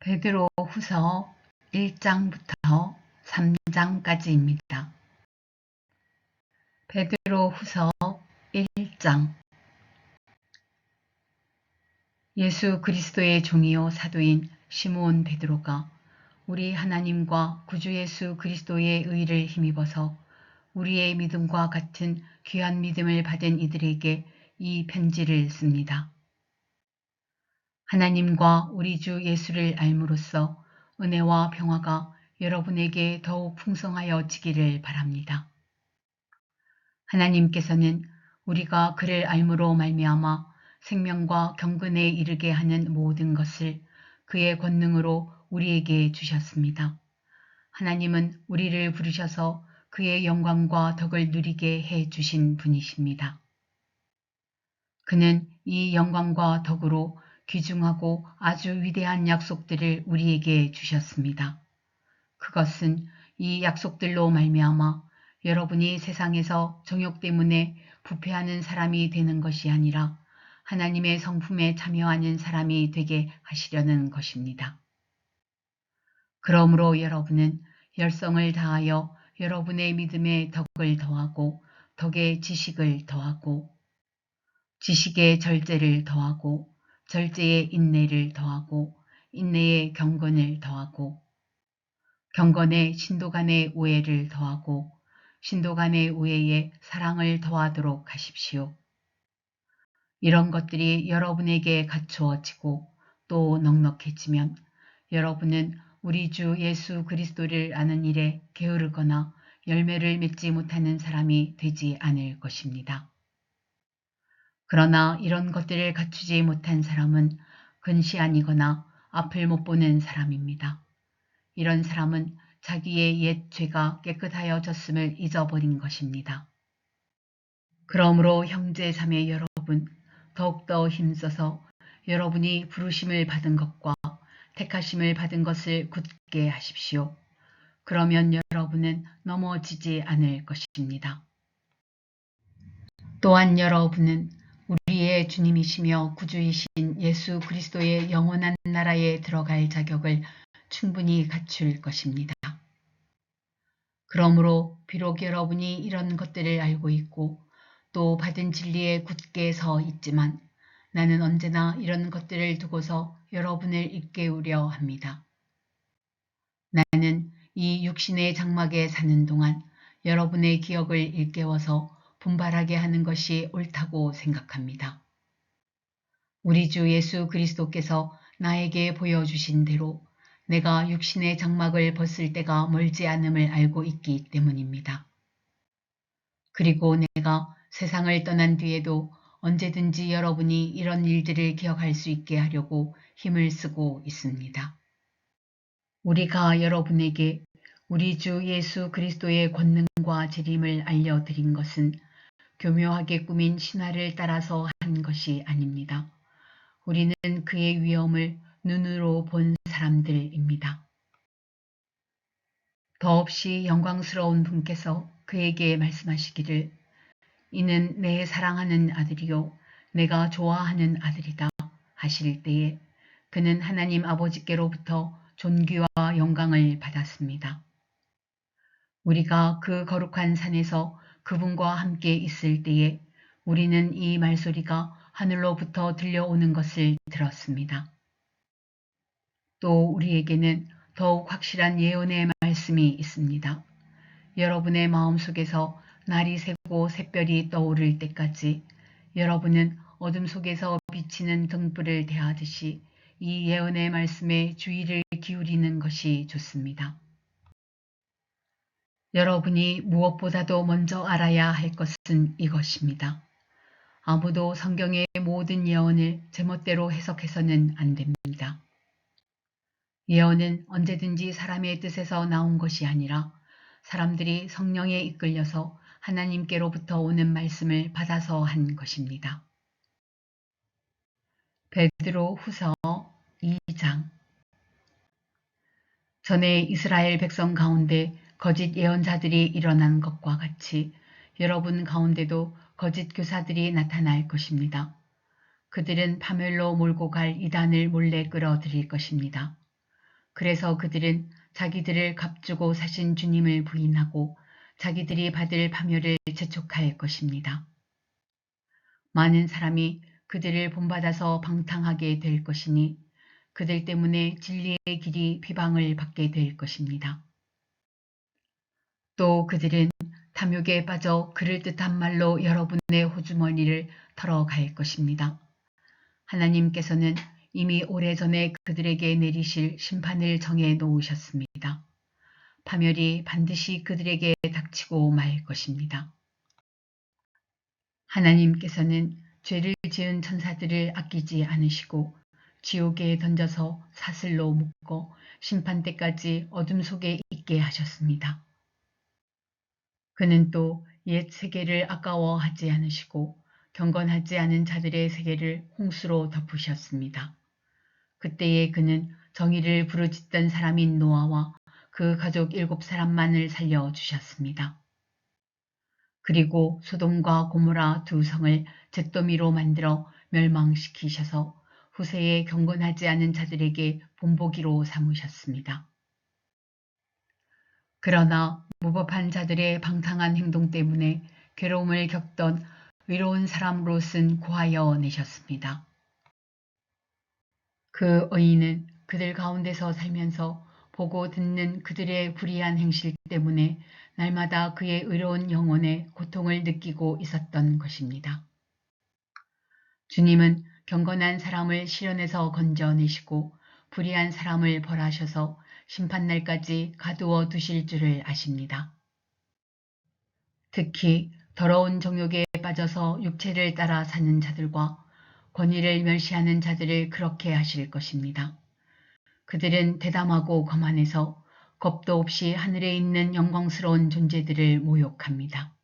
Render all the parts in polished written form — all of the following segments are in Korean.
베드로 후서 1장부터 3장까지입니다. 베드로 후서 1장. 예수 그리스도의 종이요 사도인 시므온 베드로가 우리 하나님과 구주 예수 그리스도의 의를 힘입어서 우리의 믿음과 같은 귀한 믿음을 받은 이들에게 이 편지를 씁니다. 하나님과 우리 주 예수를 알므로써 은혜와 평화가 여러분에게 더욱 풍성하여 지기를 바랍니다. 하나님께서는 우리가 그를 알므로 말미암아 생명과 경건에 이르게 하는 모든 것을 그의 권능으로 우리에게 주셨습니다. 하나님은 우리를 부르셔서 그의 영광과 덕을 누리게 해 주신 분이십니다. 그는 이 영광과 덕으로 귀중하고 아주 위대한 약속들을 우리에게 주셨습니다. 그것은 이 약속들로 말미암아 여러분이 세상에서 정욕 때문에 부패하는 사람이 되는 것이 아니라 하나님의 성품에 참여하는 사람이 되게 하시려는 것입니다. 그러므로 여러분은 열성을 다하여 여러분의 믿음에 덕을 더하고 덕에 지식을 더하고 지식에 절제를 더하고 절제에 인내를 더하고 인내에 경건을 더하고 경건에 신도 간의 우애를 더하고 신도 간의 우애에 사랑을 더하도록 하십시오. 이런 것들이 여러분에게 갖추어지고 또 넉넉해지면 여러분은 우리 주 예수 그리스도를 아는 일에 게으르거나 열매를 맺지 못하는 사람이 되지 않을 것입니다. 그러나 이런 것들을 갖추지 못한 사람은 근시안이거나 앞을 못 보는 사람입니다. 이런 사람은 자기의 옛 죄가 깨끗하여졌음을 잊어버린 것입니다. 그러므로 형제 자매 여러분, 더욱더 힘써서 여러분이 부르심을 받은 것과 택하심을 받은 것을 굳게 하십시오. 그러면 여러분은 넘어지지 않을 것입니다. 또한 여러분은 우리의 주님이시며 구주이신 예수 그리스도의 영원한 나라에 들어갈 자격을 충분히 갖출 것입니다. 그러므로 비록 여러분이 이런 것들을 알고 있고 또 받은 진리에 굳게 서 있지만 나는 언제나 이런 것들을 두고서 여러분을 일깨우려 합니다. 나는 이 육신의 장막에 사는 동안 여러분의 기억을 일깨워서 분발하게 하는 것이 옳다고 생각합니다. 우리 주 예수 그리스도께서 나에게 보여주신 대로 내가 육신의 장막을 벗을 때가 멀지 않음을 알고 있기 때문입니다. 그리고 내가 세상을 떠난 뒤에도 언제든지 여러분이 이런 일들을 기억할 수 있게 하려고 힘을 쓰고 있습니다. 우리가 여러분에게 우리 주 예수 그리스도의 권능과 재림을 알려드린 것은 교묘하게 꾸민 신화를 따라서 한 것이 아닙니다. 우리는 그의 위엄을 눈으로 본 사람들입니다. 더없이 영광스러운 분께서 그에게 말씀하시기를 이는 내 사랑하는 아들이요 내가 좋아하는 아들이다 하실 때에 그는 하나님 아버지께로부터 존귀와 영광을 받았습니다. 우리가 그 거룩한 산에서 그분과 함께 있을 때에 우리는 이 말소리가 하늘로부터 들려오는 것을 들었습니다. 또 우리에게는 더욱 확실한 예언의 말씀이 있습니다. 여러분의 마음속에서 날이 새고 샛별이 떠오를 때까지 여러분은 어둠 속에서 비치는 등불을 대하듯이 이 예언의 말씀에 주의를 기울이는 것이 좋습니다. 여러분이 무엇보다도 먼저 알아야 할 것은 이것입니다. 아무도 성경의 모든 예언을 제멋대로 해석해서는 안 됩니다. 예언은 언제든지 사람의 뜻에서 나온 것이 아니라 사람들이 성령에 이끌려서 하나님께로부터 오는 말씀을 받아서 한 것입니다. 베드로 후서 2장. 전에 이스라엘 백성 가운데 거짓 예언자들이 일어난 것과 같이 여러분 가운데도 거짓 교사들이 나타날 것입니다. 그들은 파멸로 몰고 갈 이단을 몰래 끌어들일 것입니다. 그래서 그들은 자기들을 값주고 사신 주님을 부인하고 자기들이 받을 파멸을 재촉할 것입니다. 많은 사람이 그들을 본받아서 방탕하게 될 것이니 그들 때문에 진리의 길이 비방을 받게 될 것입니다. 또 그들은 탐욕에 빠져 그럴듯한 말로 여러분의 호주머니를 털어갈 것입니다. 하나님께서는 이미 오래전에 그들에게 내리실 심판을 정해 놓으셨습니다. 파멸이 반드시 그들에게 닥치고 말 것입니다. 하나님께서는 죄를 지은 천사들을 아끼지 않으시고 지옥에 던져서 사슬로 묶어 심판 때까지 어둠 속에 있게 하셨습니다. 그는 또 옛 세계를 아까워하지 않으시고 경건하지 않은 자들의 세계를 홍수로 덮으셨습니다. 그때에 그는 정의를 부르짖던 사람인 노아와 그 가족 7사람만을 살려주셨습니다. 그리고 소돔과 고모라 두 성을 잿더미로 만들어 멸망시키셔서 후세에 경건하지 않은 자들에게 본보기로 삼으셨습니다. 그러나 무법한 자들의 방탕한 행동 때문에 괴로움을 겪던 의로운 사람 롯은 고하여 내셨습니다. 그 의인은 그들 가운데서 살면서 보고 듣는 그들의 불의한 행실 때문에 날마다 그의 의로운 영혼에 고통을 느끼고 있었던 것입니다. 주님은 경건한 사람을 시련에서 건져내시고 불의한 사람을 벌하셔서 심판날까지 가두어 두실 줄을 아십니다. 특히 더러운 정욕에 빠져서 육체를 따라 사는 자들과 권위를 멸시하는 자들을 그렇게 하실 것입니다. 그들은 대담하고 거만해서 겁도 없이 하늘에 있는 영광스러운 존재들을 모욕합니다.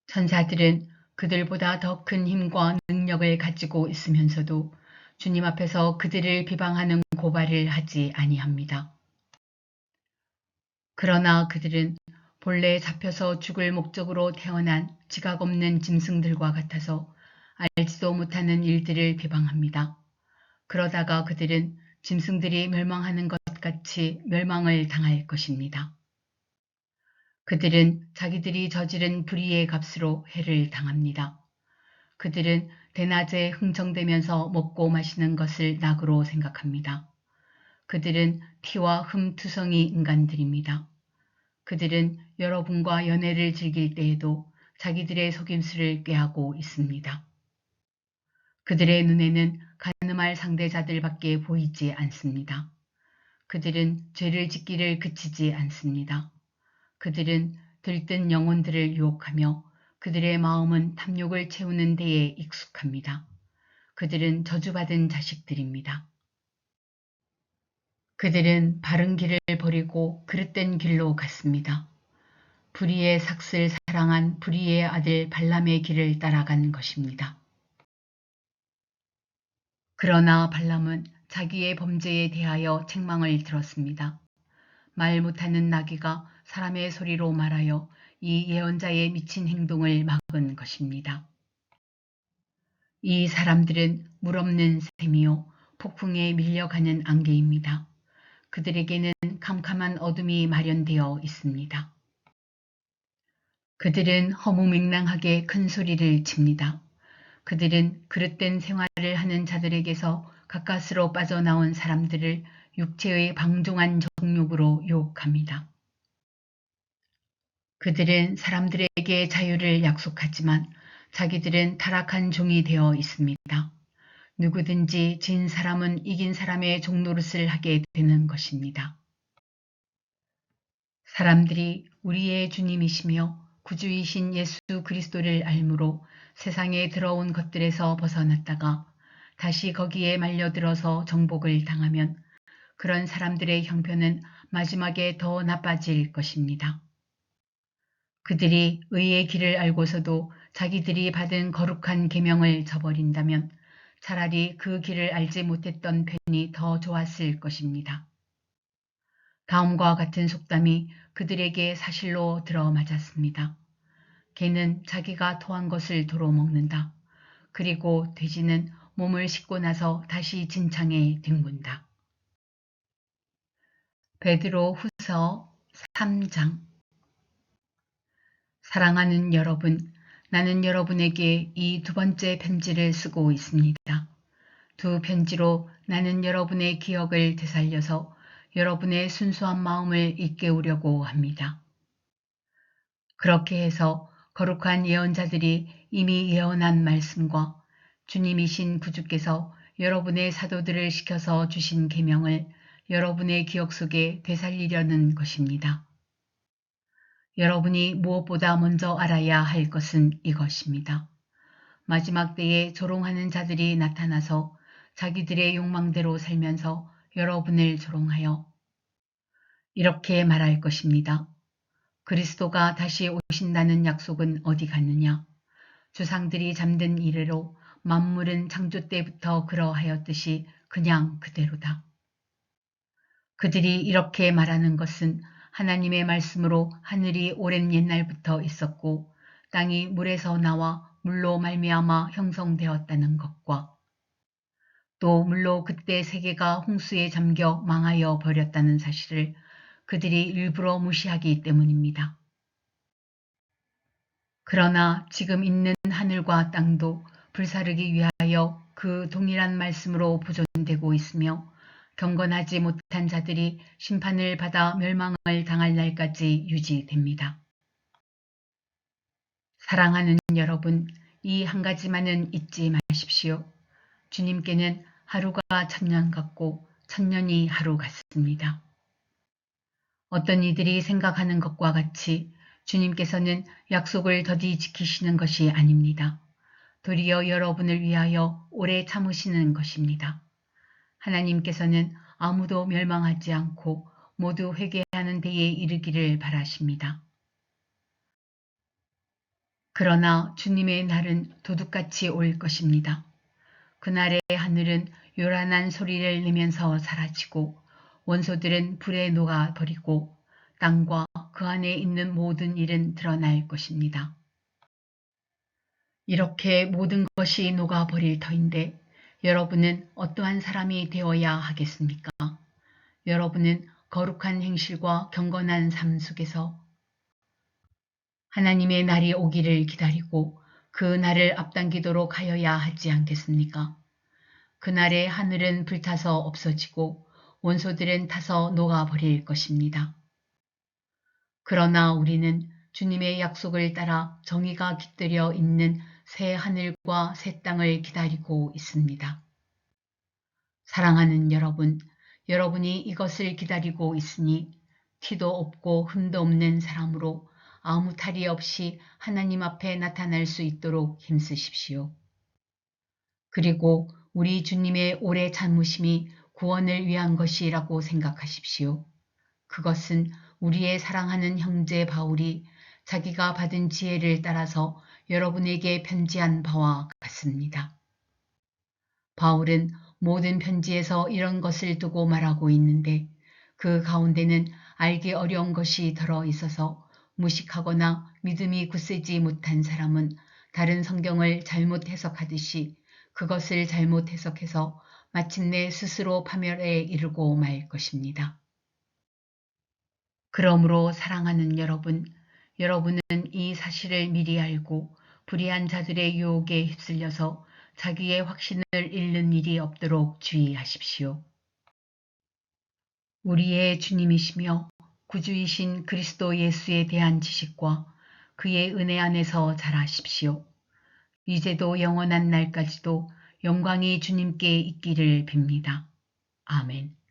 천사들은 그들보다 더 큰 힘과 능력을 가지고 있으면서도 주님 앞에서 그들을 비방하는 고발을 하지 아니합니다. 그러나 그들은 본래 잡혀서 죽을 목적으로 태어난 지각 없는 짐승들과 같아서 알지도 못하는 일들을 비방합니다. 그러다가 그들은 짐승들이 멸망하는 것 같이 멸망을 당할 것입니다. 그들은 자기들이 저지른 불의의 값으로 해를 당합니다. 그들은 대낮에 흥청대면서 먹고 마시는 것을 낙으로 생각합니다. 그들은 티와 흠투성이 인간들입니다. 그들은 여러분과 연애를 즐길 때에도 자기들의 속임수를 꾀하고 있습니다. 그들의 눈에는 가늠할 상대자들밖에 보이지 않습니다. 그들은 죄를 짓기를 그치지 않습니다. 그들은 들뜬 영혼들을 유혹하며 그들의 마음은 탐욕을 채우는 데에 익숙합니다. 그들은 저주받은 자식들입니다. 그들은 바른 길을 버리고 그릇된 길로 갔습니다. 불의의 삭슬 사랑한 불의의 아들 발람의 길을 따라간 것입니다. 그러나 발람은 자기의 범죄에 대하여 책망을 들었습니다. 말 못하는 나귀가 사람의 소리로 말하여 이 예언자의 미친 행동을 막은 것입니다. 이 사람들은 물 없는 샘이요 폭풍에 밀려가는 안개입니다. 그들에게는 캄캄한 어둠이 마련되어 있습니다. 그들은 허무맹랑하게 큰 소리를 칩니다. 그들은 그릇된 생활을 하는 자들에게서 가까스로 빠져나온 사람들을 육체의 방종한 정욕으로 유혹합니다. 그들은 사람들에게 자유를 약속하지만 자기들은 타락한 종이 되어 있습니다. 누구든지 진 사람은 이긴 사람의 종노릇을 하게 되는 것입니다. 사람들이 우리의 주님이시며 구주이신 예수 그리스도를 알므로 세상에 들어온 것들에서 벗어났다가 다시 거기에 말려들어서 정복을 당하면 그런 사람들의 형편은 마지막에 더 나빠질 것입니다. 그들이 의의 길을 알고서도 자기들이 받은 거룩한 계명을 저버린다면 차라리 그 길을 알지 못했던 편이 더 좋았을 것입니다. 다음과 같은 속담이 그들에게 사실로 들어맞았습니다. 개는 자기가 토한 것을 도로 먹는다. 그리고 돼지는 몸을 씻고 나서 다시 진창에 뒹군다. 베드로 후서 3장. 사랑하는 여러분, 나는 여러분에게 이 두 번째 편지를 쓰고 있습니다. 두 편지로 나는 여러분의 기억을 되살려서 여러분의 순수한 마음을 일깨우려고 합니다. 그렇게 해서 거룩한 예언자들이 이미 예언한 말씀과 주님이신 구주께서 여러분의 사도들을 시켜서 주신 계명을 여러분의 기억 속에 되살리려는 것입니다. 여러분이 무엇보다 먼저 알아야 할 것은 이것입니다. 마지막 때에 조롱하는 자들이 나타나서 자기들의 욕망대로 살면서 여러분을 조롱하여 이렇게 말할 것입니다. 그리스도가 다시 오신다는 약속은 어디 갔느냐? 조상들이 잠든 이래로 만물은 창조 때부터 그러하였듯이 그냥 그대로다. 그들이 이렇게 말하는 것은 하나님의 말씀으로 하늘이 오랜 옛날부터 있었고 땅이 물에서 나와 물로 말미암아 형성되었다는 것과 또 물로 그때 세계가 홍수에 잠겨 망하여 버렸다는 사실을 그들이 일부러 무시하기 때문입니다. 그러나 지금 있는 하늘과 땅도 불사르기 위하여 그 동일한 말씀으로 보존되고 있으며 경건하지 못한 자들이 심판을 받아 멸망을 당할 날까지 유지됩니다. 사랑하는 여러분, 이 한 가지만은 잊지 마십시오. 주님께는 하루가 천년 같고 천년이 하루 같습니다. 어떤 이들이 생각하는 것과 같이 주님께서는 약속을 더디 지키시는 것이 아닙니다. 도리어 여러분을 위하여 오래 참으시는 것입니다. 하나님께서는 아무도 멸망하지 않고 모두 회개하는 데에 이르기를 바라십니다. 그러나 주님의 날은 도둑같이 올 것입니다. 그날의 하늘은 요란한 소리를 내면서 사라지고 원소들은 불에 녹아버리고 땅과 그 안에 있는 모든 일은 드러날 것입니다. 이렇게 모든 것이 녹아버릴 터인데 여러분은 어떠한 사람이 되어야 하겠습니까? 여러분은 거룩한 행실과 경건한 삶 속에서 하나님의 날이 오기를 기다리고 그 날을 앞당기도록 하여야 하지 않겠습니까? 그날의 하늘은 불타서 없어지고 원소들은 타서 녹아버릴 것입니다. 그러나 우리는 주님의 약속을 따라 정의가 깃들여 있는 새 하늘과 새 땅을 기다리고 있습니다. 사랑하는 여러분, 여러분이 이것을 기다리고 있으니 티도 없고 흠도 없는 사람으로 아무 탈이 없이 하나님 앞에 나타날 수 있도록 힘쓰십시오. 그리고 우리 주님의 오래 참으심이 구원을 위한 것이라고 생각하십시오. 그것은 우리의 사랑하는 형제 바울이 자기가 받은 지혜를 따라서 여러분에게 편지한 바와 같습니다. 바울은 모든 편지에서 이런 것을 두고 말하고 있는데 그 가운데는 알기 어려운 것이 들어 있어서 무식하거나 믿음이 굳세지 못한 사람은 다른 성경을 잘못 해석하듯이 그것을 잘못 해석해서 마침내 스스로 파멸에 이르고 말 것입니다. 그러므로 사랑하는 여러분, 여러분은 이 사실을 미리 알고 불의한 자들의 유혹에 휩쓸려서 자기의 확신을 잃는 일이 없도록 주의하십시오. 우리의 주님이시며 구주이신 그리스도 예수에 대한 지식과 그의 은혜 안에서 자라십시오. 이제도 영원한 날까지도 영광이 주님께 있기를 빕니다. 아멘.